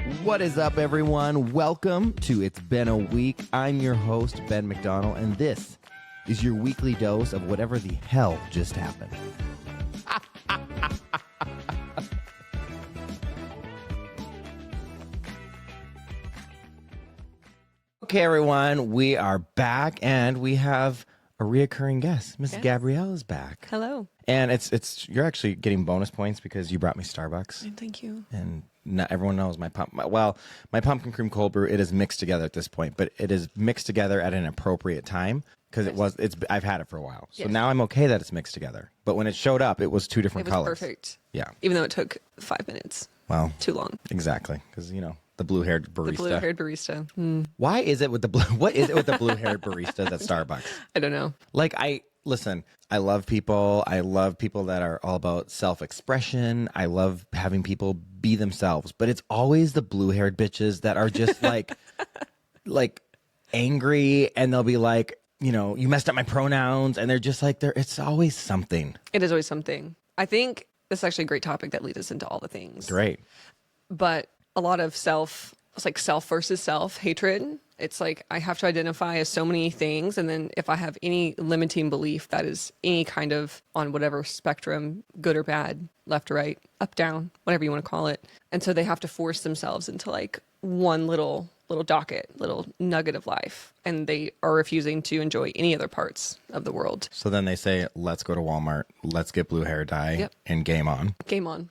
What is up, everyone? Welcome to It's Been a Week. I'm your host, Ben McDonald, and this is your weekly dose of whatever the hell just happened. Okay, everyone, we are back, and we have a reoccurring guest. Miss Gabrielle is back. Hello. And it's you're actually getting bonus points because you brought me Starbucks. Thank you. And not everyone knows my pumpkin cream cold brew. It is mixed together at this point, but it is mixed together at an appropriate time because I've had it for a while. So now I'm okay that it's mixed together. But when it showed up, it was two different colors. Perfect. Yeah. Even though it took 5 minutes. Well, too long. Exactly, because the blue-haired barista. The blue-haired barista. Why is it with the blue? What is it with the blue-haired baristas at Starbucks? I don't know. Listen, I love people. I love people that are all about self-expression. I love having people be themselves. But it's always the blue-haired bitches that are just like angry, and they'll be like, you messed up my pronouns, and they're just like, it's always something. It is always something. I think this is actually a great topic that leads us into all the things. Great. But a lot of self versus self hatred. It's like I have to identify as so many things, and then if I have any limiting belief that is any kind of on whatever spectrum, good or bad, left or right, up, down, whatever you want to call it. And so they have to force themselves into like one little docket, little nugget of life, and they are refusing to enjoy any other parts of the world. So then they say, let's go to Walmart, let's get blue hair dye, and game on. Game on.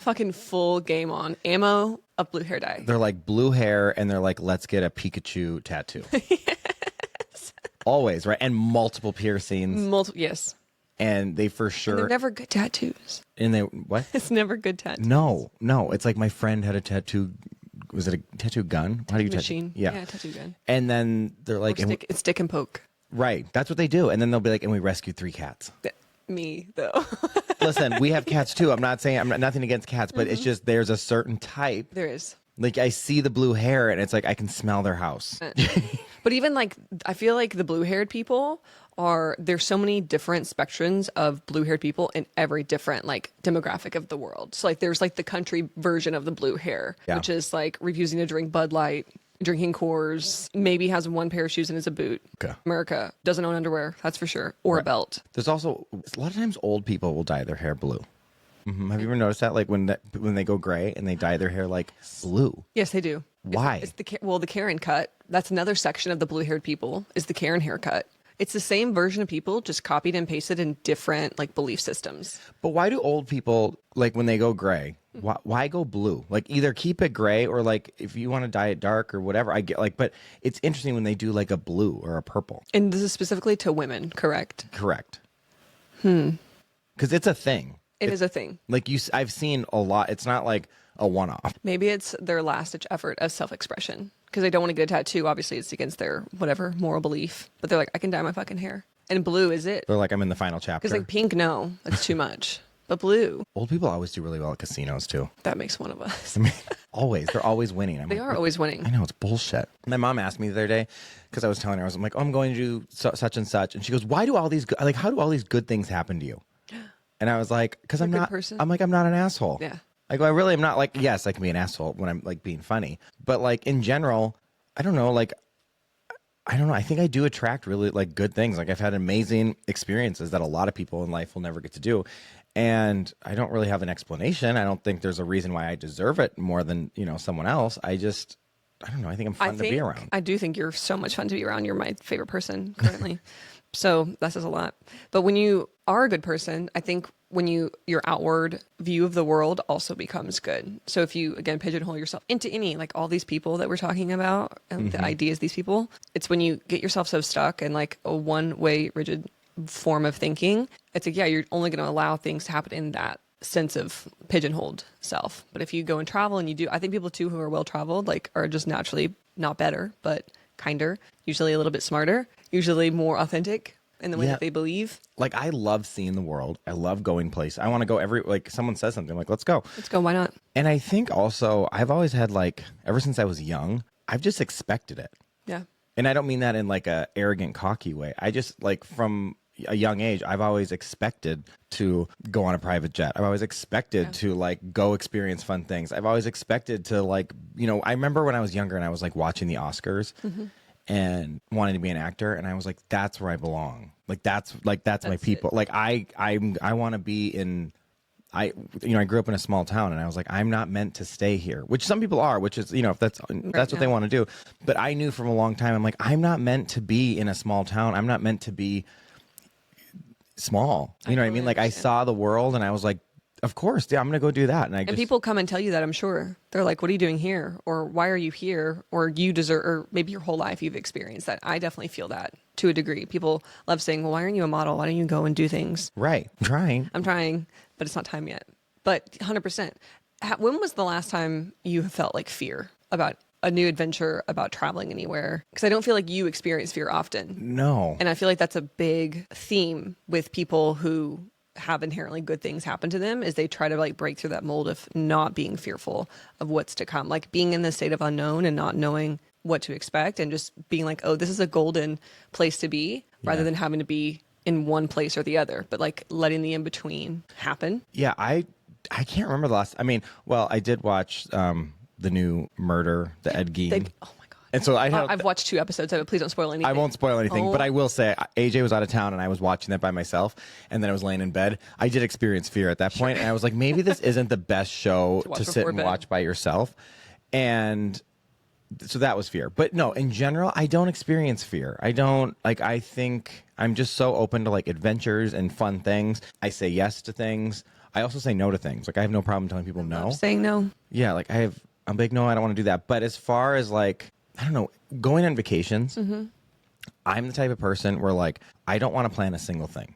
Fucking full game on. Ammo of blue hair dye. They're like blue hair, and they're like, let's get a Pikachu tattoo. Yes. Always, right? And multiple piercings. Yes. And they for sure. And they're never good tattoos. And they, what? It's never good tattoos. No. It's like my friend had a tattoo. Was it a tattoo gun? How do you machine? Yeah, tattoo gun. And then they're like, it's stick and poke. Right. That's what they do. And then they'll be like, and we rescued 3 cats. Me, though. Listen, we have cats too. I'm nothing against cats, but it's just there's a certain type. There is. Like I see the blue hair, and it's like I can smell their house. But even like I feel like the blue-haired people there's so many different spectrums of blue-haired people in every different like demographic of the world. So like there's like the country version of the blue hair, which is like refusing to drink Bud Light, drinking Coors, maybe has one pair of shoes and is a boot. Okay. America doesn't own underwear, that's for sure, or a belt. There's also a lot of times old people will dye their hair blue. Mm-hmm. Have you ever noticed that? Like when they go gray and they dye their hair like blue. Yes, they do. Why? It's the Karen cut. That's another section of the blue-haired people is the Karen haircut. It's the same version of people, just copied and pasted in different like belief systems. But why do old people, like when they go gray, why go blue? Like either keep it gray or like if you want to dye it dark or whatever, I get but it's interesting when they do like a blue or a purple. And this is specifically to women, correct? Correct. Because it's a thing. It is a thing. Like I've seen a lot. It's not like a one-off. Maybe it's their last-ditch effort of self-expression. Because they don't want to get a tattoo. Obviously, it's against their whatever moral belief. But they're like, I can dye my fucking hair. And blue is it. They're like, I'm in the final chapter. Because like pink, no, that's too much. But blue. Old people always do really well at casinos too. That makes one of us. I mean, always. They're always winning. They are always winning. I know, it's bullshit. My mom asked me the other day, because I was telling her, I'm like, oh, I'm going to do such and such. And she goes, how do all these good things happen to you? And I was like, because I'm not, person? I'm not an asshole. Yeah. Like, I really am not like, yes, I can be an asshole when I'm like being funny. But like in general, I don't know. I think I do attract really like good things. Like I've had amazing experiences that a lot of people in life will never get to do. And I don't really have an explanation. I don't think there's a reason why I deserve it more than, someone else. I don't know. I think I'm fun to be around. I do think you're so much fun to be around. You're my favorite person currently. So that says a lot. But when you are a good person, I think when your outward view of the world also becomes good. So if you, again, pigeonhole yourself into any, like all these people that we're talking about, and the ideas, these people, it's when you get yourself so stuck in like a one-way rigid form of thinking, it's like, you're only going to allow things to happen in that sense of pigeonholed self. But if you go and travel and you do, I think people too who are well-traveled, like are just naturally not better, but kinder, usually a little bit smarter, usually more authentic in the way that they believe. Like I love seeing the world. I love going places. I want to go like someone says something like, let's go. Let's go. Why not? And I think also I've always had like, ever since I was young, I've just expected it. Yeah. And I don't mean that in like a arrogant, cocky way. I just like from, a young age, I've always expected to go on a private jet. I've always expected to like go experience fun things. I've always expected to like, I remember when I was younger and I was like watching the Oscars and wanting to be an actor, and I was like, that's where I belong. Like that's my people. Like I want to be in. I grew up in a small town, and I was like, I'm not meant to stay here, which some people are, which is, if that's what they want to do. But I knew from a long time, I'm like, I'm not meant to be in a small town. I'm not meant to be small. You know what I mean? Like I saw the world and I was like, of course, yeah, I'm going to go do that. And people come and tell you that, I'm sure. They're like, what are you doing here? Or why are you here? Or you deserve, or maybe your whole life you've experienced that. I definitely feel that to a degree. People love saying, well, why aren't you a model? Why don't you go and do things? Right. I'm trying, but it's not time yet. But 100%. When was the last time you felt like fear about a new adventure, about traveling anywhere? Because I don't feel like you experience fear often. No. And I feel like that's a big theme with people who have inherently good things happen to them, is they try to like break through that mold of not being fearful of what's to come, like being in the state of unknown and not knowing what to expect, and just being like, oh, this is a golden place to be, rather than having to be in one place or the other, but like letting the in-between happen. Yeah, I can't remember the last. I mean, well, I did watch the new Murder, the Ed Gein. Oh my god! And so I've watched 2 episodes of it. Please don't spoil anything. I won't spoil anything, but I will say AJ was out of town and I was watching that by myself, and then I was laying in bed. I did experience fear at that point, and I was like, maybe this isn't the best show to sit and watch by yourself. And so that was fear. But no, in general, I don't experience fear. I don't, like, I think I'm just so open to like adventures and fun things. I say yes to things. I also say no to things. Like I have no problem telling people no. Saying no. Yeah, like I'm like, no, I don't want to do that. But as far as like, I don't know, going on vacations, I'm the type of person where like, I don't want to plan a single thing.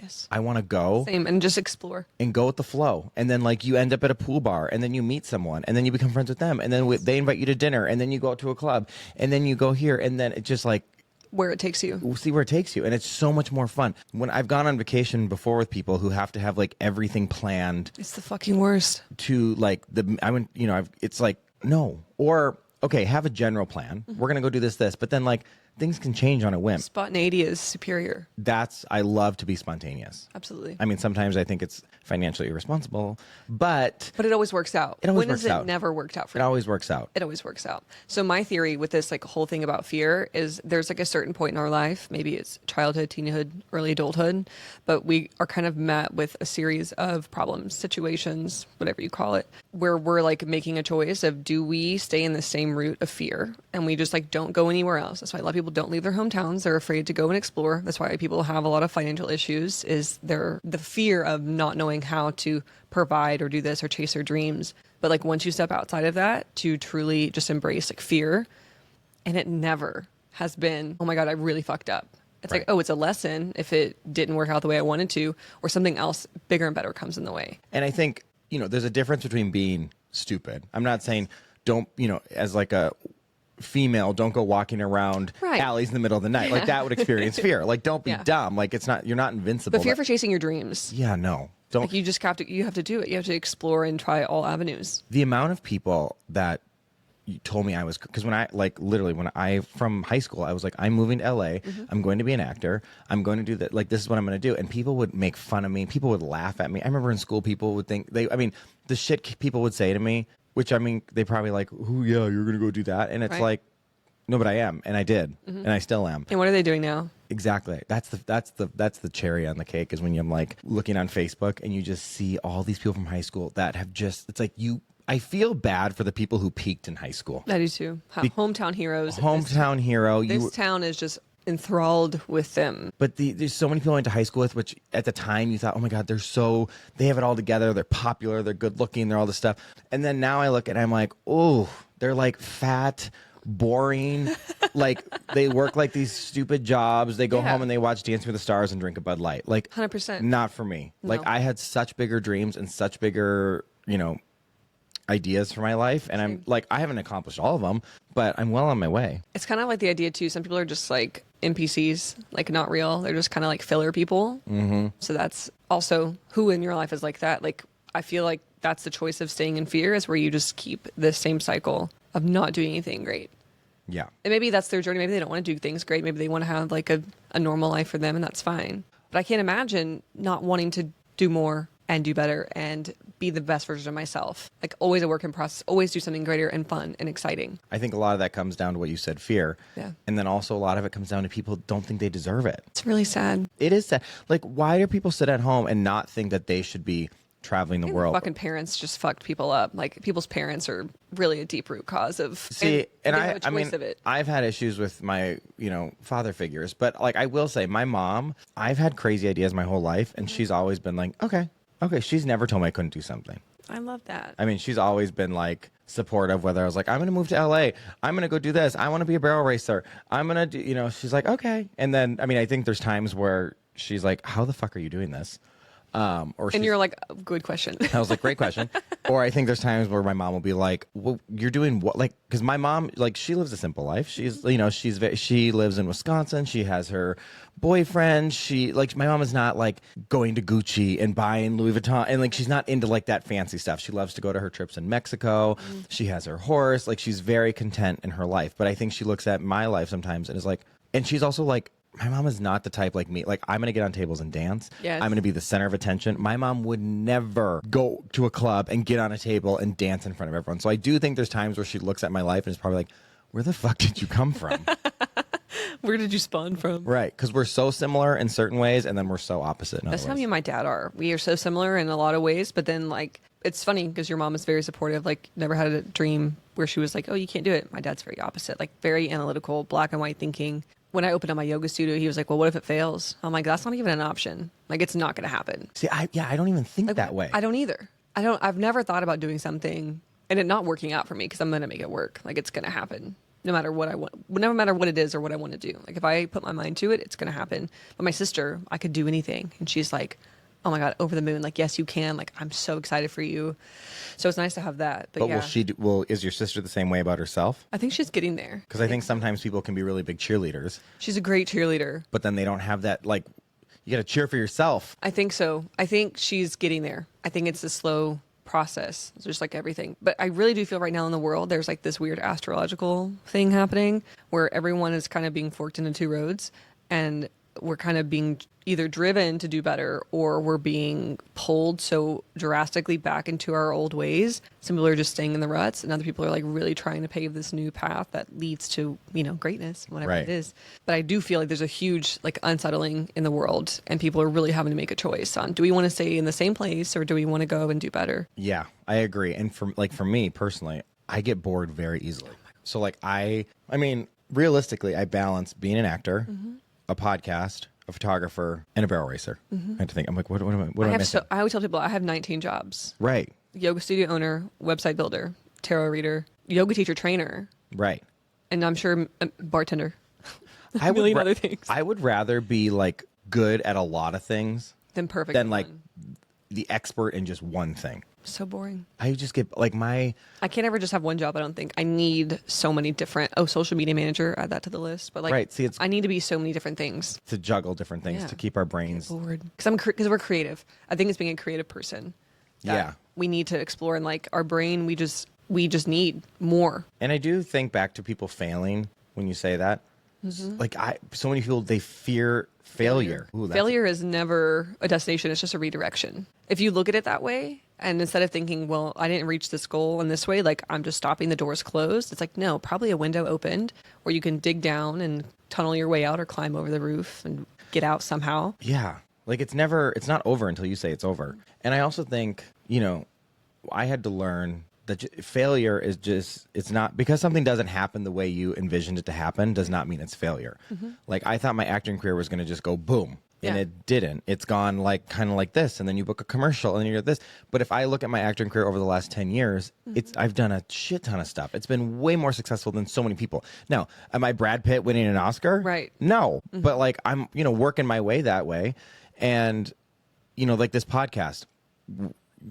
Yes. I want to go. Same, and just explore. And go with the flow. And then like you end up at a pool bar, and then you meet someone, and then you become friends with them. And then they invite you to dinner, and then you go out to a club, and then you go here, and then it just like, where it takes you. We'll see where it takes you. And it's so much more fun. When I've gone on vacation before with people who have to have like everything planned. It's the fucking worst. To like it's like, no. Or, okay, have a general plan. We're going to go do this. But then like things can change on a whim. Spontaneity is superior. I love to be spontaneous. Absolutely. I mean, sometimes I think it's financially irresponsible, but it always works out. When has it never worked out for you? It always works out. It always works out. So my theory with this like whole thing about fear is there's like a certain point in our life, maybe it's childhood, teenhood, early adulthood, but we are kind of met with a series of problems, situations, whatever you call it, where we're like making a choice of, do we stay in the same route of fear and we just like don't go anywhere else? That's why a lot of people don't leave their hometowns. They're afraid to go and explore. That's why people have a lot of financial issues, is the fear of not knowing how to provide or do this or chase their dreams. But like once you step outside of that to truly just embrace like fear, and it never has been, oh my God, I really fucked up. It's like, oh, it's a lesson if it didn't work out the way I wanted to, or something else bigger and better comes in the way. And I think, there's a difference between being stupid. I'm not saying don't, as like a female, don't go walking around alleys in the middle of the night. Like that would experience fear. Like don't be dumb. Like you're not invincible. But fear for chasing your dreams. Yeah, no. Don't. Like you have to do it. You have to explore and try all avenues. The amount of people that told me because when I from high school, I was like, I'm moving to LA. I'm going to be an actor. I'm going to do that. Like, this is what I'm going to do. And people would make fun of me. People would laugh at me. I remember in school, people would think the shit people would say to me, which they probably like, oh yeah, you're going to go do that. And it's like, no, but I am. And I did. And I still am. And what are they doing now? Exactly. That's the cherry on the cake, is when you're like looking on Facebook and you just see all these people from high school that have it's like I feel bad for the people who peaked in high school. I do too. Hometown heroes. Hometown hero. This town is just enthralled with them. But there's so many people I went to high school with, which at the time you thought, oh my God, they have it all together. They're popular. They're good looking. They're all this stuff. And then now I look and I'm like, oh, they're like fat, boring. Like they work like these stupid jobs. They go home and they watch Dancing with the Stars and drink a Bud Light. Like 100%. Not for me. No. Like I had such bigger dreams and such bigger, ideas for my life, and I'm like, I haven't accomplished all of them, but I'm well on my way. It's kind of like the idea too, some people are just like NPCs, like not real. They're just kind of like filler people. So that's also who in your life is like that. Like I feel like that's the choice of staying in fear, is where you just keep the same cycle of not doing anything great. Yeah. And maybe that's their journey. Maybe they don't want to do things great. Maybe they want to have like a normal life for them, and that's fine. But I can't imagine not wanting to do more and do better and be the best version of myself. Like always a work in process, always do something greater and fun and exciting. I think a lot of that comes down to what you said, fear. Yeah. And then also a lot of it comes down to people don't think they deserve it. It's really sad. It is sad. Like, why do people sit at home and not think that they should be traveling the world? Fucking parents just fucked people up. Like people's parents are really a deep root cause of. See, and they have a I choice mean, of it. I've had issues with my, father figures, but like I will say, my mom, I've had crazy ideas my whole life, and she's always been like, okay. She's never told me I couldn't do something. I love that. I mean, she's always been like supportive, whether I was like, I'm going to move to LA. I'm going to go do this. I want to be a barrel racer. I'm going to do, she's like, okay. And then, I mean, I think there's times where she's like, how the fuck are you doing this? And you're like, good question. I was like, great question. Or I think there's times where my mom will be like, well, you're doing what? Like, because my mom, like, she lives a simple life. She's, she lives in Wisconsin. She has her boyfriend. My mom is not like going to Gucci and buying Louis Vuitton. And like, she's not into like that fancy stuff. She loves to go to her trips in Mexico. She has her horse. Like, she's very content in her life. But I think she looks at my life sometimes and is like, and she's also like, my mom is not the type like me. Like, I'm going to get on tables and dance. Yes. I'm going to be the center of attention. My mom would never go to a club and get on a table and dance in front of everyone. So I do think there's times where she looks at my life and is probably like, where the fuck did you come from? Where did you spawn from? Right. Because we're so similar in certain ways, and then we're so opposite in other That's how ways. me and my dad are. We are so similar in a lot of ways, but then like, it's funny because your mom is very supportive. Like, never had a dream where she was like, oh, you can't do it. My dad's very opposite, like very analytical, black and white thinking. When I opened up my yoga studio, he was like, well, what if it fails? I'm like, that's not even an option. Like, it's not going to happen. See, I don't even think that way. I don't either. I've never thought about doing something and it not working out for me because I'm going to make it work. Like, it's going to happen no matter what I want, no matter what it is or what I want to do. Like, if I put my mind to it, it's going to happen. But my sister, I could do anything. And she's like, oh my God, over the moon. Like, yes, you can. Like, I'm so excited for you. So it's nice to have that. But yeah. Is your sister the same way about herself? I think she's getting there. Because I think sometimes people can be really big cheerleaders, She's a great cheerleader. but then they don't have that, like, you got to cheer for yourself. I think so. I think she's getting there. I think it's a slow process, just like everything. But I really do feel right now in the world, there's like this weird astrological thing happening where everyone is kind of being forked into two roads, and we're kind of being either driven to do better or we're being pulled so drastically back into our old ways. Some people are just staying in the ruts, and other people are like really trying to pave this new path that leads to, greatness, whatever Right. it is. But I do feel like there's a huge like unsettling in the world, and people are really having to make a choice on, do we want to stay in the same place or do we want to go and do better? Yeah, I agree. And for me personally, I get bored very easily. So like I mean, realistically, I balance being an actor, a podcast, a photographer, and a barrel racer. I had to think. I'm like, what am I missing? I always tell people I have 19 jobs. Right, Yoga studio owner, website builder, tarot reader, yoga teacher trainer, right. and I'm sure bartender. I would million other things. I would rather be like good at a lot of things Then perfect. than like one. the expert in just one thing. So boring. I just get like I can't ever just have one job. I don't think I need so many different. Oh, social media manager, add that to the list. But like, Right, see, I need to be so many different things. to juggle different things Yeah. to keep our brains. Bored because we're creative. I think it's being a creative person. that Yeah. we need to explore, and like our brain, we just need more. And I do think back to people failing when you say that. Like so many people, they fear failure. Ooh, that's- Failure is never a destination. It's just a redirection. If you look at it that way, and instead of thinking, well, I didn't reach this goal in this way, like I'm just stopping, the doors closed. It's like, no, probably a window opened where you can dig down and tunnel your way out or climb over the roof and get out somehow. Yeah. Like it's not over until you say it's over. And I also think, I had to learn that failure is it's not, because something doesn't happen the way you envisioned it to happen does not mean it's failure. Like I thought my acting career was going to just go boom. And Yeah. it didn't. It's gone like kind of like this, and then you book a commercial, and then you get this. But if I look at my acting career over the last 10 years, I've done a shit ton of stuff. It's been way more successful than so many people. Now, am I Brad Pitt winning an Oscar? Right. No, but like I'm working my way that way, and like this podcast.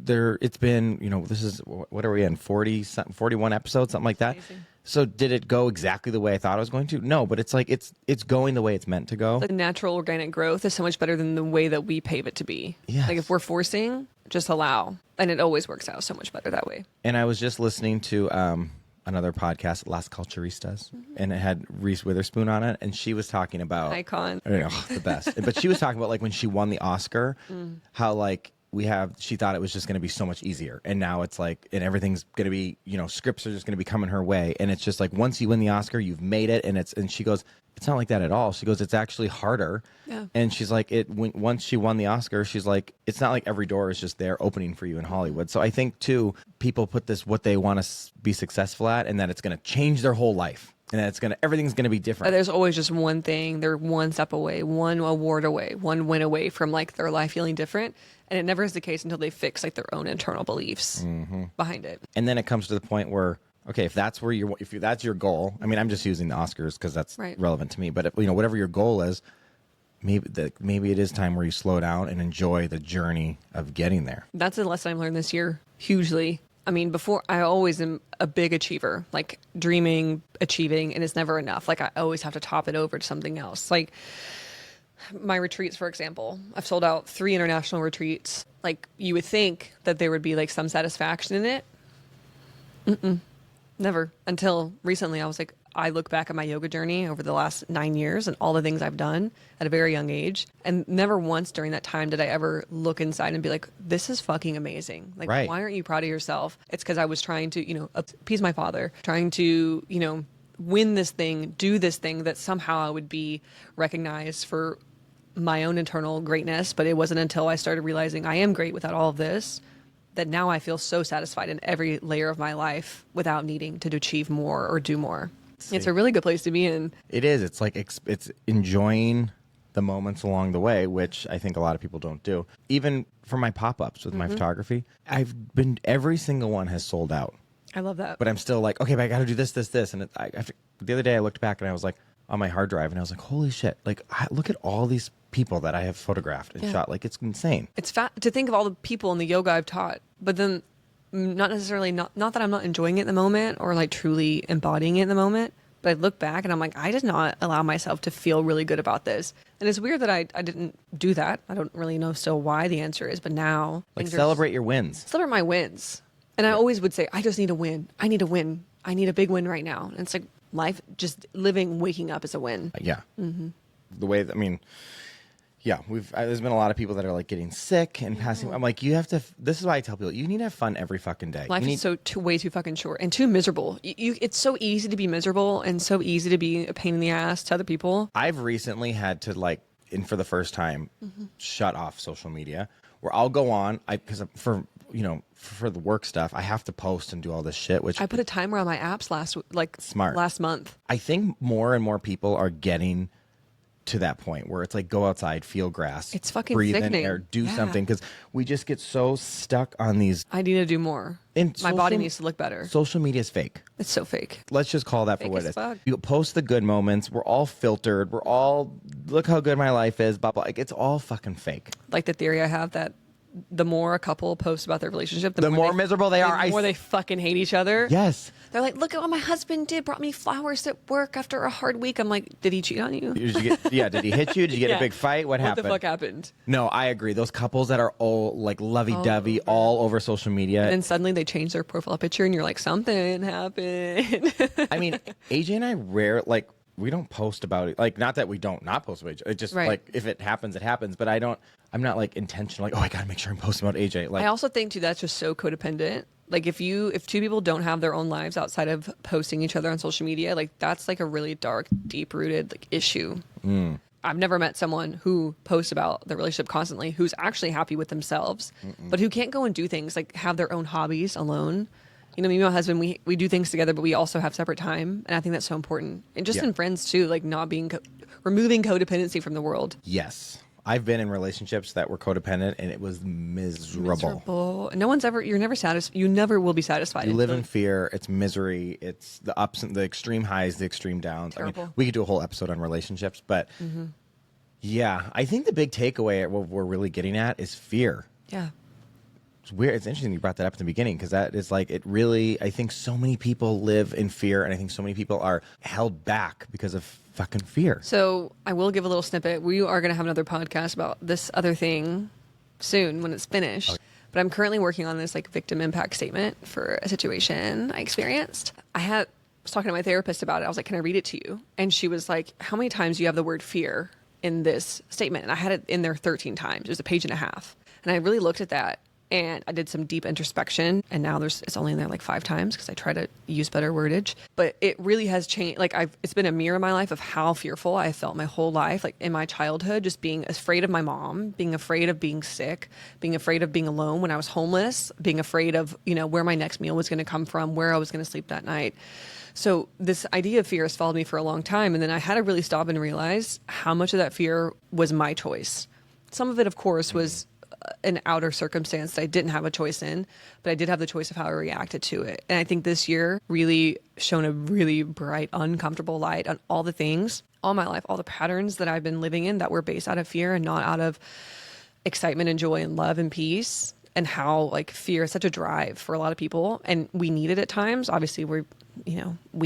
It's been this is, what are we in, 41 episodes, something like that. Amazing. So did it go exactly the way I thought it was going to? No, but it's like it's going the way it's meant to go. The natural organic growth is so much better than the way that we pave it to be. Yes. Like if we're forcing, just allow. And it always works out so much better that way. And I was just listening to another podcast, Las Culturistas, and it had Reese Witherspoon on it, and she was talking about Icon. I know, the best. But she was talking about like when she won the Oscar, how like she thought it was just going to be so much easier, and now it's like, and everything's going to be, scripts are just going to be coming her way, and it's just like once you win the Oscar, you've made it, and she goes, it's not like that at all. She goes, it's actually harder. Yeah. And she's like, once she won the Oscar, she's like, it's not like every door is just there opening for you in Hollywood. So I think too, people put this what they want to be successful at, and that it's going to change their whole life, and that everything's going to be different. There's always just one thing. They're one step away, one award away, one win away from like their life feeling different. And it never is the case until they fix like their own internal beliefs behind it. And then it comes to the point where, okay, if that's your goal, I mean, I'm just using the Oscars because that's relevant to me. But whatever your goal is, maybe it is time where you slow down and enjoy the journey of getting there. That's a lesson I've learned this year hugely. I mean, before I always am a big achiever, like dreaming, achieving, and it's never enough. Like I always have to top it over to something else. Like my retreats, for example, I've sold out 3 international retreats. Like you would think that there would be like some satisfaction in it. Never. Until recently, I was like, I look back at my yoga journey over the last 9 years and all the things I've done at a very young age. And never once during that time did I ever look inside and be like, this is fucking amazing. Like, why aren't you proud of yourself? It's because I was trying to, appease my father, trying to, win this thing, do this thing that somehow I would be recognized for my own internal greatness. But it wasn't until I started realizing I am great without all of this that now I feel so satisfied in every layer of my life without needing to achieve more or do more. It's a really good place to be in. It is. It's like it's enjoying the moments along the way, which I think a lot of people don't do. Even for my pop-ups with my photography, every single one has sold out. I love that. But I'm still like, okay, but I got to do this. And the other day I looked back and I was like, on my hard drive, and I was like, holy shit, like look at all these people that I have photographed and shot. Like, it's insane. It's to think of all the people in the yoga I've taught, but then not necessarily, not that I'm not enjoying it in the moment or like truly embodying it in the moment, but I look back and I'm like, I did not allow myself to feel really good about this. And it's weird that I didn't do that. I don't really know still why the answer is, but now. Like, celebrate your wins. Celebrate my wins. And I always would say, I just need a win. I need a win. I need a big win right now. And it's like life, just living, waking up is a win. Yeah. The way, there's been a lot of people that are like getting sick and passing. I'm like, this is why I tell people, you need to have fun every fucking day. Life is way too fucking short and too miserable. It's so easy to be miserable and so easy to be a pain in the ass to other people. I've recently had to for the first time, shut off social media, where I'll go on, because for the work stuff, I have to post and do all this shit, which I put a timer on my apps last month. I think more and more people are getting to that point where it's like, go outside, feel grass, it's fucking breathe sickening. in air, do something, because we just get so stuck on these. I need to do more. My body needs to look better. Social media is fake. It's so fake. Let's just call that fake for what it is. Fuck. You post the good moments. We're all filtered. We're all, look how good my life is. Blah, blah. Like, it's all fucking fake. Like the theory I have that the more a couple posts about their relationship, the more miserable they are. The more they fucking hate each other. Yes. They're like, look at what my husband did. Brought me flowers at work after a hard week. I'm like, did he cheat on you? Did he hit you? Did you get a big fight? What happened? What the fuck happened? No, I agree. Those couples that are all like lovey-dovey all over social media. And then suddenly they change their profile picture and you're like, something happened. I mean, AJ and I we don't post about it. Like, not that we don't not post about it. It just like, if it happens, it happens. But I'm not like intentional. Like, oh, I got to make sure I'm posting about AJ. Like, I also think too, that's just so codependent. Like if two people don't have their own lives outside of posting each other on social media, like that's like a really dark, deep rooted like issue. I've never met someone who posts about their relationship constantly, who's actually happy with themselves, but who can't go and do things like have their own hobbies alone. Me and my husband, we do things together, but we also have separate time. And I think that's so important. And just in friends too, like not being, removing codependency from the world. Yes. I've been in relationships that were codependent and it was miserable. No one's ever, you're never satisfied. You never will be satisfied. You live in fear. It's misery. It's the ups and the extreme highs, the extreme downs. Terrible. I mean, we could do a whole episode on relationships, but yeah, I think the big takeaway, what we're really getting at is fear. Yeah. It's weird. It's interesting you brought that up in the beginning, because that is like, it really, I think so many people live in fear, and I think so many people are held back because of fucking fear. So I will give a little snippet. We are going to have another podcast about this other thing soon when it's finished. Okay. But I'm currently working on this like victim impact statement for a situation I experienced. Was talking to my therapist about it. I was like, can I read it to you? And she was like, how many times do you have the word fear in this statement? And I had it in there 13 times. It was a page and a half. And I really looked at that and I did some deep introspection. And now it's only in there like 5 times because I try to use better wordage. But it really has changed. Like it's been a mirror in my life of how fearful I felt my whole life. Like in my childhood, just being afraid of my mom, being afraid of being sick, being afraid of being alone when I was homeless, being afraid of, where my next meal was going to come from, where I was going to sleep that night. So this idea of fear has followed me for a long time. And then I had to really stop and realize how much of that fear was my choice. Some of it, of course, was an outer circumstance that I didn't have a choice in, but I did have the choice of how I reacted to it. And I think this year really shone a really bright, uncomfortable light on all the things, all my life, all the patterns that I've been living in that were based out of fear and not out of excitement and joy and love and peace, and how like fear is such a drive for a lot of people. And we need it at times. Obviously, we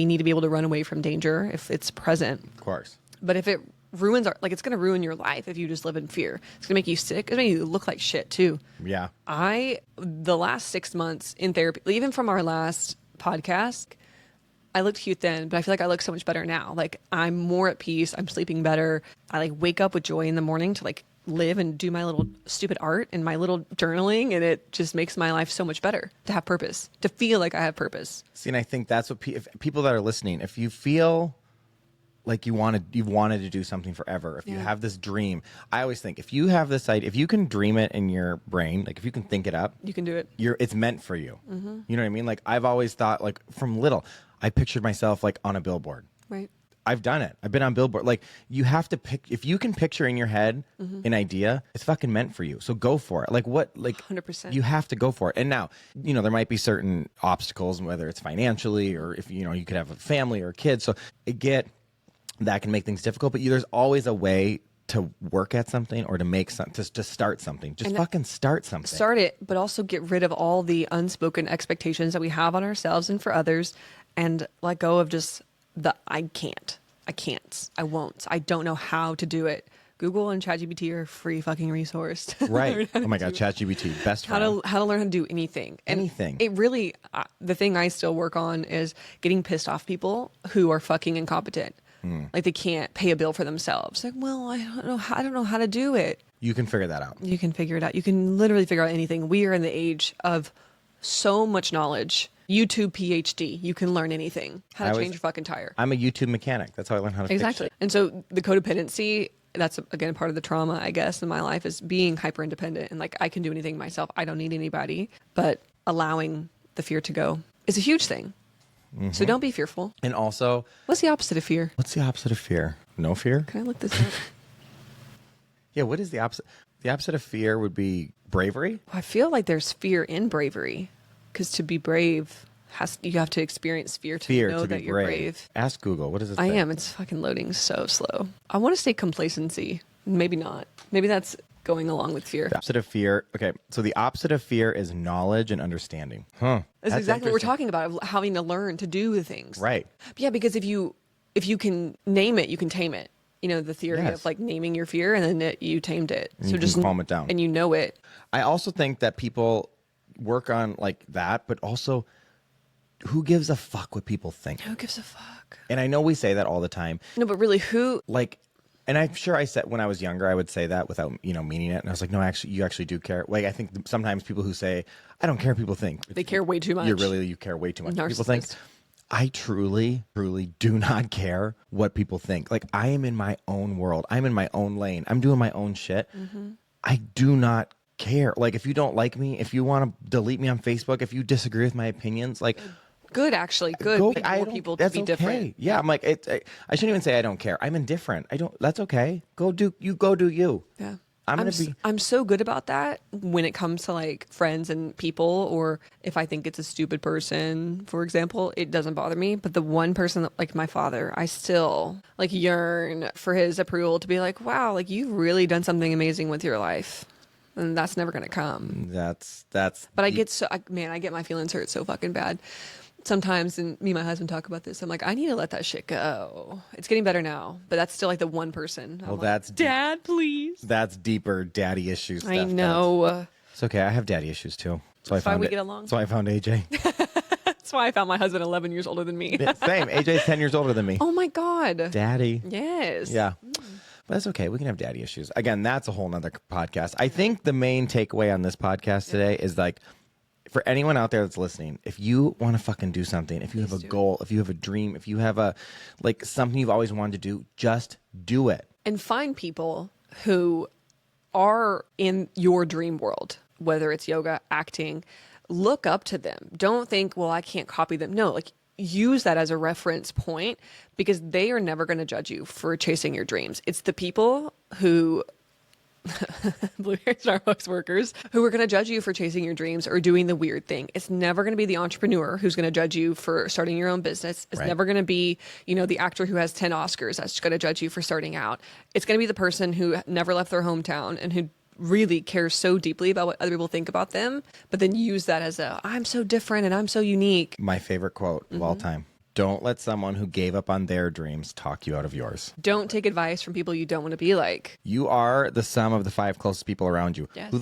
need to be able to run away from danger if it's present. Of course. But if it ruins it's going to ruin your life if you just live in fear. It's going to make you sick. It's going to make you look like shit too. Yeah. The last 6 months in therapy, even from our last podcast, I looked cute then, but I feel like I look so much better now. Like I'm more at peace. I'm sleeping better. I like wake up with joy in the morning to like live and do my little stupid art and my little journaling. And it just makes my life so much better to have purpose, to feel like I have purpose. See, and I think that's what if people that are listening, if you feel like you've wanted to do something forever, if you have this dream, I always think if you have this idea, if you can dream it in your brain, like if you can think it up, you can do it. It's meant for you. Mm-hmm. You know what I mean? Like I've always thought, like from little, I pictured myself like on a billboard. Right. I've done it. I've been on billboard. Like you have to pick, if you can picture in your head an idea, it's fucking meant for you. So go for it. Like 100%. You have to go for it. And now, there might be certain obstacles, whether it's financially or if, you could have a family or kids. So that can make things difficult, but there's always a way to work at something or to make something, to start something. Just fucking start something. Start it, but also get rid of all the unspoken expectations that we have on ourselves and for others, and let go of just I can't, I won't, I don't know how to do it. Google and ChatGPT are a free fucking resource. Right. Oh my God, ChatGPT, best friend. How to learn how to do anything. And anything. It really, the thing I still work on is getting pissed off people who are fucking incompetent. Like they can't pay a bill for themselves. Like, well, I don't know how to do it. You can figure that out. You can figure it out. You can literally figure out anything. We are in the age of so much knowledge. YouTube PhD. You can learn anything. How to change your fucking tire. I'm a YouTube mechanic. That's how I learned how to fix Exactly. it. And so the codependency, that's again part of the trauma, I guess, in my life is being hyper independent and like I can do anything myself. I don't need anybody. But allowing the fear to go is a huge thing. Mm-hmm. So don't be fearful. And also, what's the opposite of fear? What's the opposite of fear? No fear? Can I look this up? Yeah, what is the opposite? The opposite of fear would be bravery. I feel like there's fear in bravery, because to be brave, you have to experience fear to know that you're brave. Ask Google. What is it? I am. It's fucking loading so slow. I want to say complacency. Maybe not. Maybe that's going along with fear. The opposite of fear. Okay, so the opposite of fear is knowledge and understanding. Huh. That's exactly what we're talking about, of having to learn to do the things. Right. Yeah, because if you can name it, you can tame it. The theory of like naming your fear, and then you tamed it. And so just calm it down. And you know it. I also think that people work on like that, but also who gives a fuck what people think? Who gives a fuck? And I know we say that all the time. No, but really, who? Like, and I'm sure I said when I was younger, I would say that without, meaning it. And I was like, no, actually, you actually do care. Like, I think sometimes people who say, I don't care what people think. They care way too much. You care way too much what people think. I truly, truly do not care what people think. Like, I am in my own world. I'm in my own lane. I'm doing my own shit. Mm-hmm. I do not care. Like, if you don't like me, if you want to delete me on Facebook, if you disagree with my opinions, like... Good, actually. Good. We need more people to be different. Yeah, I'm like, I shouldn't even say I don't care. I'm indifferent. That's okay. Go do you. Yeah. I'm so good about that when it comes to like friends and people, or if I think it's a stupid person, for example, it doesn't bother me. But the one person that, like my father, I still like yearn for his approval to be like, wow, like you've really done something amazing with your life. And that's never going to come. But I get I get my feelings hurt so fucking bad. Sometimes, and me and my husband talk about this, I'm like, I need to let that shit go. It's getting better now, but that's still like the one person. Well, that's Dad, please. That's deeper daddy issues stuff. I know. It's okay. I have daddy issues too. So That's why we get along. So I found AJ. That's why I found my husband 11 years older than me. Yeah, same. AJ's 10 years older than me. Oh my God. Daddy. Yes. Yeah. But that's okay. We can have daddy issues. Again, that's a whole nother podcast. I think the main takeaway on this podcast today is like, for anyone out there that's listening, if you want to fucking do something, if you have a goal, if you have a dream, if you have a, like something you've always wanted to do, just do it. And find people who are in your dream world, whether it's yoga, acting, look up to them. Don't think, well, I can't copy them. No, like use that as a reference point because they are never going to judge you for chasing your dreams. It's the people who Blue Hair Starbucks workers who are going to judge you for chasing your dreams or doing the weird thing. It's never going to be the entrepreneur who's going to judge you for starting your own business. It's never going to be, the actor who has 10 Oscars that's going to judge you for starting out. It's going to be the person who never left their hometown and who really cares so deeply about what other people think about them, but then use that as I'm so different and I'm so unique. My favorite quote of all time. Don't let someone who gave up on their dreams talk you out of yours. Don't take advice from people you don't want to be like. You are the sum of the 5 closest people around you. Yes.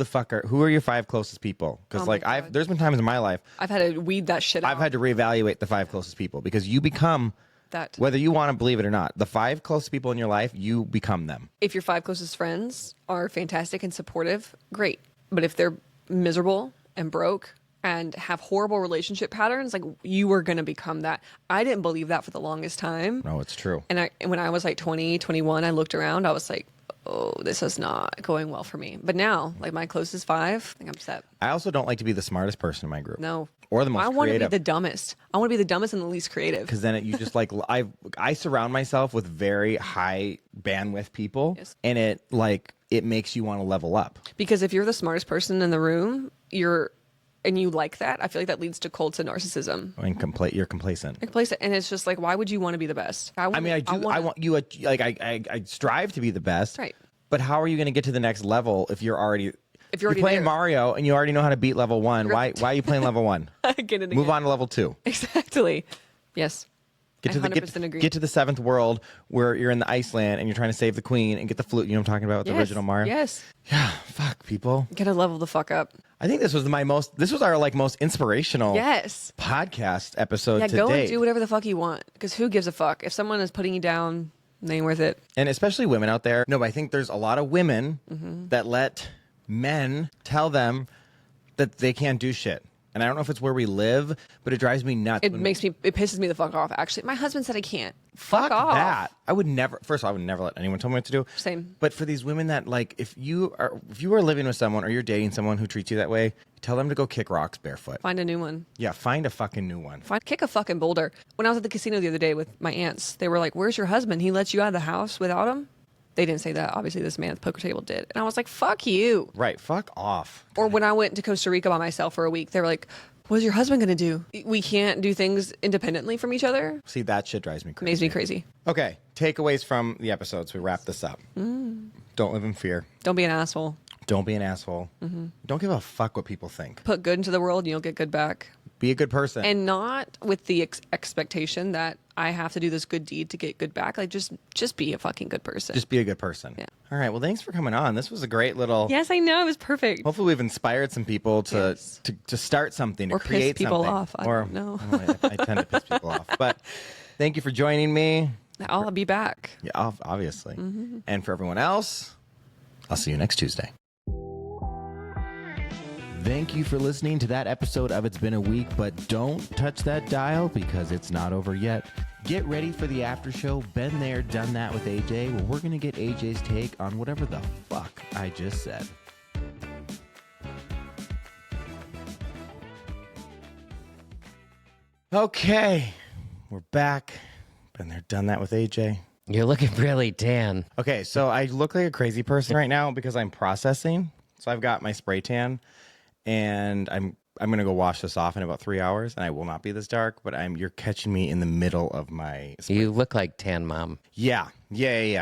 Who are your 5 closest people? Because there's been times in my life I've had to weed that shit out. I've had to reevaluate the 5 closest people because you become that. Whether you want to believe it or not, the 5 closest people in your life, you become them. If your 5 closest friends are fantastic and supportive, great. But if they're miserable and broke and have horrible relationship patterns, like you were going to become that. I didn't believe that for the longest time. No, it's true. And when I was like 20, 21, I looked around, I was like, oh, this is not going well for me. But now, like my closest 5, I think I'm set. I also don't like to be the smartest person in my group. No. Or the most creative. I want to be the dumbest. I want to be the dumbest and the least creative. Because then you just like, I surround myself with very high bandwidth people. Yes. And it makes you want to level up. Because if you're the smartest person in the room, and you like that, I feel like that leads to cults and narcissism. And you're complacent. You're complacent, and it's just like, why would you want to be the best? I want you. I strive to be the best. Right. But how are you going to get to the next level if you're already playing there. Mario and you already know how to beat level 1? Why are you playing level 1? Move on to level 2. Exactly. Yes. Get to the 7th world where you're in the Iceland and you're trying to save the queen and get the flute. You know what I'm talking about with the original Mario? Yes. Yeah. Fuck, people. Gotta level the fuck up. I think this was our most inspirational podcast episode to go date. and do whatever the fuck you want. Because who gives a fuck? If someone is putting you down, they ain't worth it. And especially women out there. No, but I think there's a lot of women that let men tell them that they can't do shit. And I don't know if it's where we live, but it drives me nuts. It pisses me the fuck off, actually. My husband said I can't. Fuck off. that. I would never let anyone tell me what to do. Same. But for these women that if you are living with someone or you're dating someone who treats you that way, tell them to go kick rocks barefoot. Find a new one. Yeah, find a fucking new one. Kick a fucking boulder. When I was at the casino the other day with my aunts, they were like, where's your husband? He lets you out of the house without him? They didn't say that. Obviously, this man at the poker table did. And I was like, fuck you. Right. Fuck off. Or when I went to Costa Rica by myself for a week, they were like, what is your husband going to do? We can't do things independently from each other. See, that shit drives me crazy. Makes me crazy. Okay. Takeaways from the episodes. We wrap this up. Don't live in fear. Don't be an asshole. Don't be an asshole. Don't give a fuck what people think. Put good into the world and you'll get good back. Be a good person. And not with the expectation that I have to do this good deed to get good back. Like, just be a fucking good person. Just be a good person. Yeah. All right. Well, thanks for coming on. This was a great little... Yes, I know. It was perfect. Hopefully we've inspired some people to start something, to create something. Or piss people off. I don't know. I tend to piss people off. But thank you for joining me. I'll be back. Yeah, obviously. And for everyone else, I'll see you next Tuesday. Thank you for listening to that episode of It's Been a Week, but don't touch that dial because it's not over yet. Get ready for the after show. Been there, done that with AJ. Well, we're going to get AJ's take on whatever the fuck I just said. Okay, we're back. Been there, done that with AJ. You're looking really tan. Okay, so I look like a crazy person right now because I'm processing. So I've got my spray tan. And I'm going to go wash this off in about 3 hours, and I will not be this dark, but you're catching me in the middle of my... You look like tan mom. Yeah.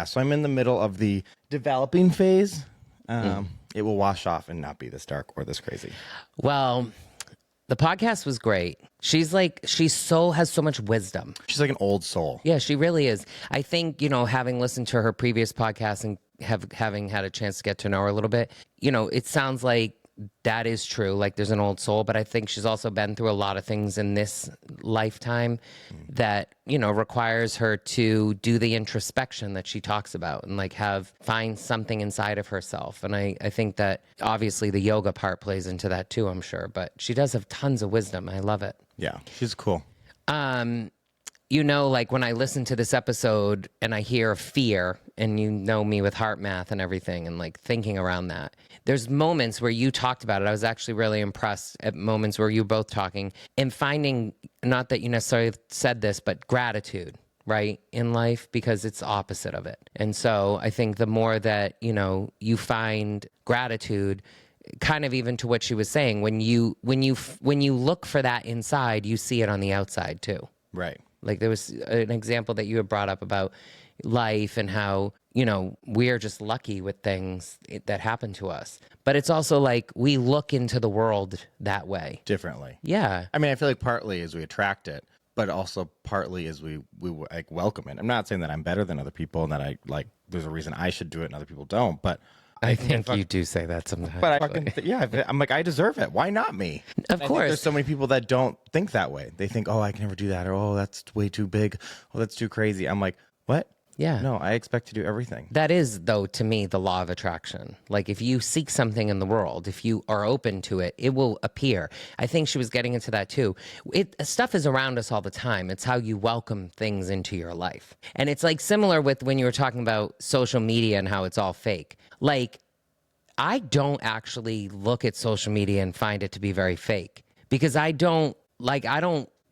So I'm in the middle of the developing phase. It will wash off and not be this dark or this crazy. Well, the podcast was great. She has so much wisdom. She's like an old soul. Yeah, she really is. I think, having listened to her previous podcast and having had a chance to get to know her a little bit, it sounds like that is true. Like there's an old soul, but I think she's also been through a lot of things in this lifetime that, you know, requires her to do the introspection that she talks about and like find something inside of herself. And I think that obviously the yoga part plays into that too, I'm sure, but she does have tons of wisdom. I love it. Yeah, she's cool. You know, like when I listen to this episode and I hear fear, and you know me with heart math and everything and like thinking around that, there's moments where you talked about it. I was actually really impressed at moments where you were both talking and finding, not that you necessarily said this, but gratitude, right, in life, because it's the opposite of it. And so I think the more that, you know, you find gratitude, kind of even to what she was saying, when you look for that inside, you see it on the outside too. Right. Like there was an example that you had brought up about life and how, you know, we're just lucky with things that happen to us. But it's also like we look into the world that way. Differently. Yeah. I mean, I feel like partly is we attract it, but also partly is we like welcome it. I'm not saying that I'm better than other people and that I like there's a reason I should do it and other people don't, but I think you do say that sometimes. But I'm like, I deserve it. Why not me? Of course. There's so many people that don't think that way. They think, oh, I can never do that. Or, oh, that's way too big. Oh, that's too crazy. I'm like, what? Yeah. No, I expect to do everything. That is, though, to me, the law of attraction. Like if you seek something in the world, if you are open to it, it will appear. I think she was getting into that too. Stuff is around us all the time. It's how you welcome things into your life. And it's like similar with when you were talking about social media and how it's all fake. Like, I don't actually look at social media and find it to be very fake because I don't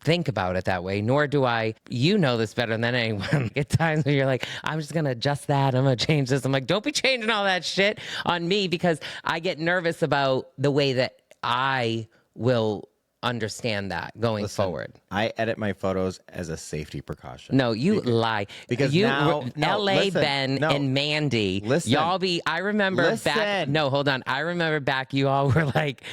think about it that way, nor do I. You know this better than anyone. At times when you're like, I'm just going to adjust that. I'm going to change this. I'm like, don't be changing all that shit on me because I get nervous about the way that I will understand that going forward. I edit my photos as a safety precaution. No, you lie. Because you, now, L.A. listen, Ben and Mandy, y'all be. I remember back. No, hold on. I remember back. You all were like,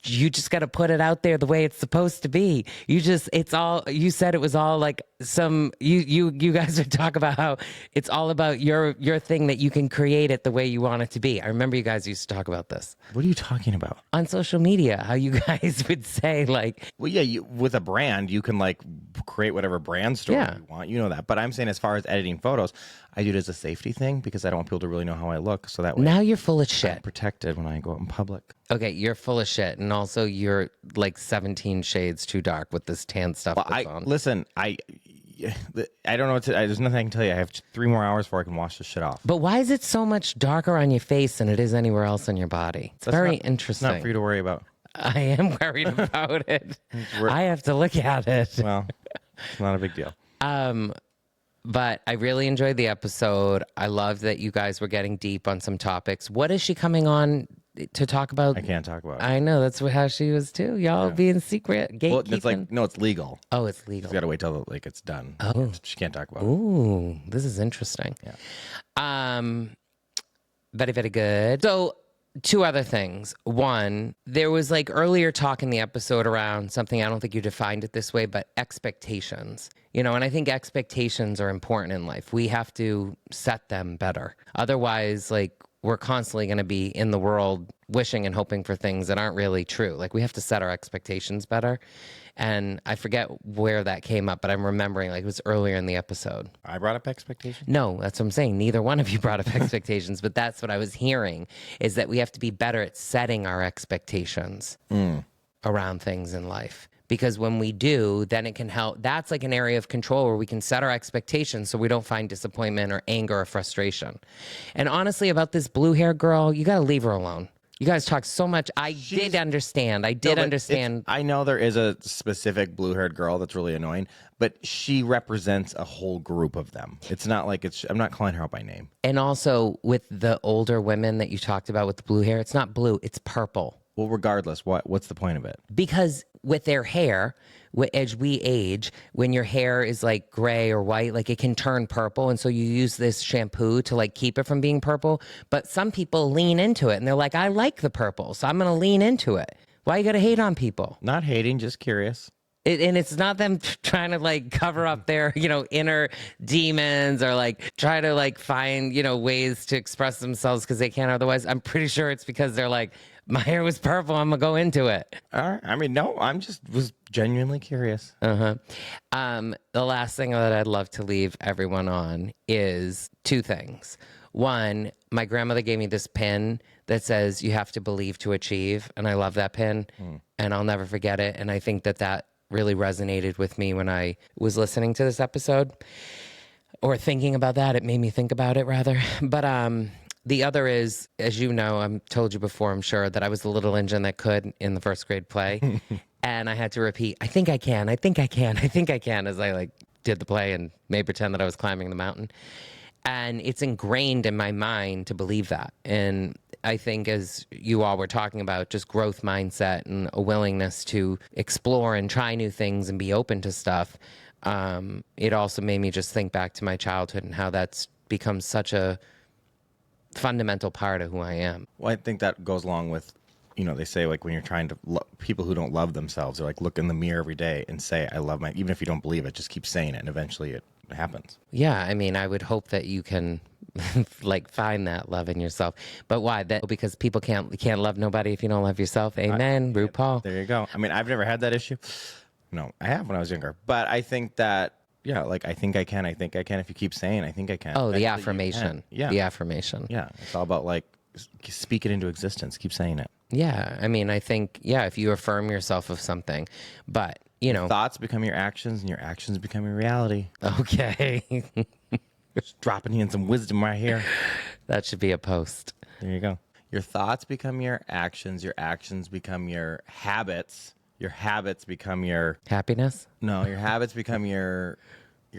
you just got to put it out there the way it's supposed to be. It's all. You said it was all like some. You guys would talk about how it's all about your thing that you can create it the way you want it to be. I remember you guys used to talk about this. What are you talking about? On social media, how you guys would say like, well, yeah, with a brand, you can like create whatever brand story you want. You know that. But I'm saying as far as editing photos, I do it as a safety thing because I don't want people to really know how I look. So that way now you're full of shit. I'm protected when I go out in public. Okay, you're full of shit. And also you're like 17 shades too dark with this tan stuff that's on. Listen, I don't know what to, there's nothing I can tell you. I have 3 more hours before I can wash this shit off. But why is it so much darker on your face than it is anywhere else on your body? It's very interesting. It's not for you to worry about. I am worried about it. I have to look at it. Well, it's not a big deal. But I really enjoyed the episode. I loved that you guys were getting deep on some topics. What is she coming on to talk about? I can't talk about it. I know. That's how she was too. Y'all being secret, gatekeeping. Well, it's like, no, it's legal. Oh, it's legal. She's got to wait till like it's done. Oh. She can't talk about it. Ooh, this is interesting. Yeah. Very, very good. So, 2 other things. One, there was like earlier talk in the episode around something, I don't think you defined it this way, but expectations. You know, and I think expectations are important in life. We have to set them better. Otherwise, like, we're constantly going to be in the world wishing and hoping for things that aren't really true. Like, we have to set our expectations better. And I forget where that came up, but I'm remembering like it was earlier in the episode. I brought up expectations? No, that's what I'm saying. Neither one of you brought up expectations, but that's what I was hearing is that we have to be better at setting our expectations around things in life. Because when we do, then it can help. That's like an area of control where we can set our expectations so we don't find disappointment or anger or frustration. And honestly, about this blue hair girl, you got to leave her alone. You guys talk so much. I did understand. I know there is a specific blue-haired girl that's really annoying, but she represents a whole group of them. It's not like I'm not calling her out by name. And also with the older women that you talked about with the blue hair, it's not blue, it's purple. Well, regardless, what's the point of it? Because with their hair, as we age, when your hair is like gray or white, like it can turn purple. And so you use this shampoo to like keep it from being purple. But some people lean into it and they're like, I like the purple, so I'm going to lean into it. Why you got to hate on people? Not hating, just curious. And it's not them trying to like cover up their, inner demons or like try to like find, ways to express themselves because they can't otherwise. I'm pretty sure it's because they're like, My hair was purple. I'm gonna go into it. All right. I mean, no, I'm just was genuinely curious. The last thing that I'd love to leave everyone on is two things. One, my grandmother gave me this pin that says you have to believe to achieve, and I love that pin, and I'll never forget it. And I think that that really resonated with me when I was listening to this episode, or thinking about that. It made me think about it rather. But the other is, as you know, I've told you before, I'm sure, that I was the little engine that could in the first grade play. And I had to repeat, I think I can, I think I can, I think I can, as I like did the play and made pretend that I was climbing the mountain. And it's ingrained in my mind to believe that. And I think, as you all were talking about, just growth mindset and a willingness to explore and try new things and be open to stuff. It also made me just think back to my childhood and how that's become such a fundamental part of who I am. Well, I think that goes along with, they say like when you're trying to people who don't love themselves, they're like, look in the mirror every day and say, I love even if you don't believe it, just keep saying it. And eventually it happens. Yeah. I mean, I would hope that you can like find that love in yourself. But why? That because people can't love nobody if you don't love yourself. Amen. RuPaul. There you go. I mean, I've never had that issue. No, I have when I was younger. But I think that, yeah, like I think I can. If you keep saying I think I can. Oh, the eventually you affirmation. can. Yeah. The affirmation. Yeah. It's all about like speak it into existence. Keep saying it. Yeah. I mean, I think, if you affirm yourself of something, but, Thoughts become your actions and your actions become your reality. Okay. Just dropping in some wisdom right here. That should be a post. There you go. Your thoughts become your actions become your habits. Your habits become your happiness. No, your habits become your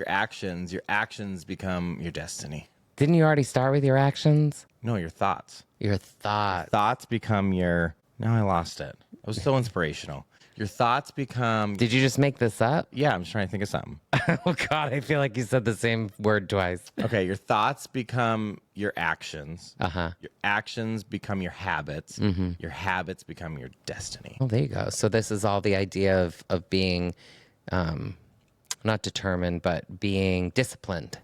actions become your destiny. Didn't you already start with your actions? No, your thoughts. Your thoughts. Thoughts become your... Now I lost it. It was so inspirational. Your thoughts become... Did you just make this up? Yeah, I'm just trying to think of something. Oh, God, I feel like you said the same word twice. Okay, your thoughts become your actions. Uh-huh. Your actions become your habits. Mm-hmm. Your habits become your destiny. Well, there you go. So this is all the idea of being not determined, but being disciplined.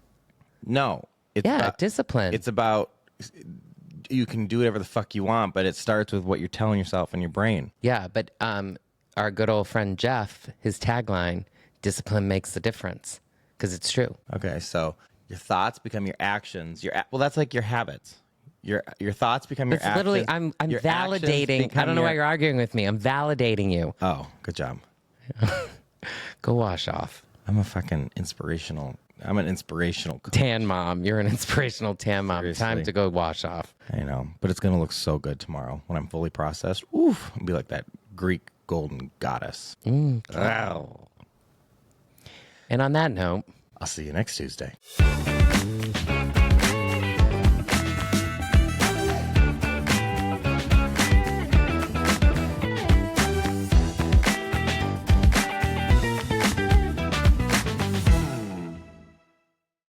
No. Discipline. It's about... You can do whatever the fuck you want, but it starts with what you're telling yourself in your brain. Yeah, but our good old friend Jeff, his tagline, discipline makes the difference, because it's true. Okay, so your thoughts become your actions. Well, that's like your habits. Your thoughts become your actions. Literally, I'm Your validating. actions I don't know become why you're arguing with me. I'm validating you. Oh, good job. Go wash off. I'm an inspirational coach. Tan mom. You're an inspirational tan mom. Seriously. Time to go wash off. I know, but it's going to look so good tomorrow when I'm fully processed. Oof, I'll be like that Greek golden goddess. Wow. And on that note, I'll see you next Tuesday.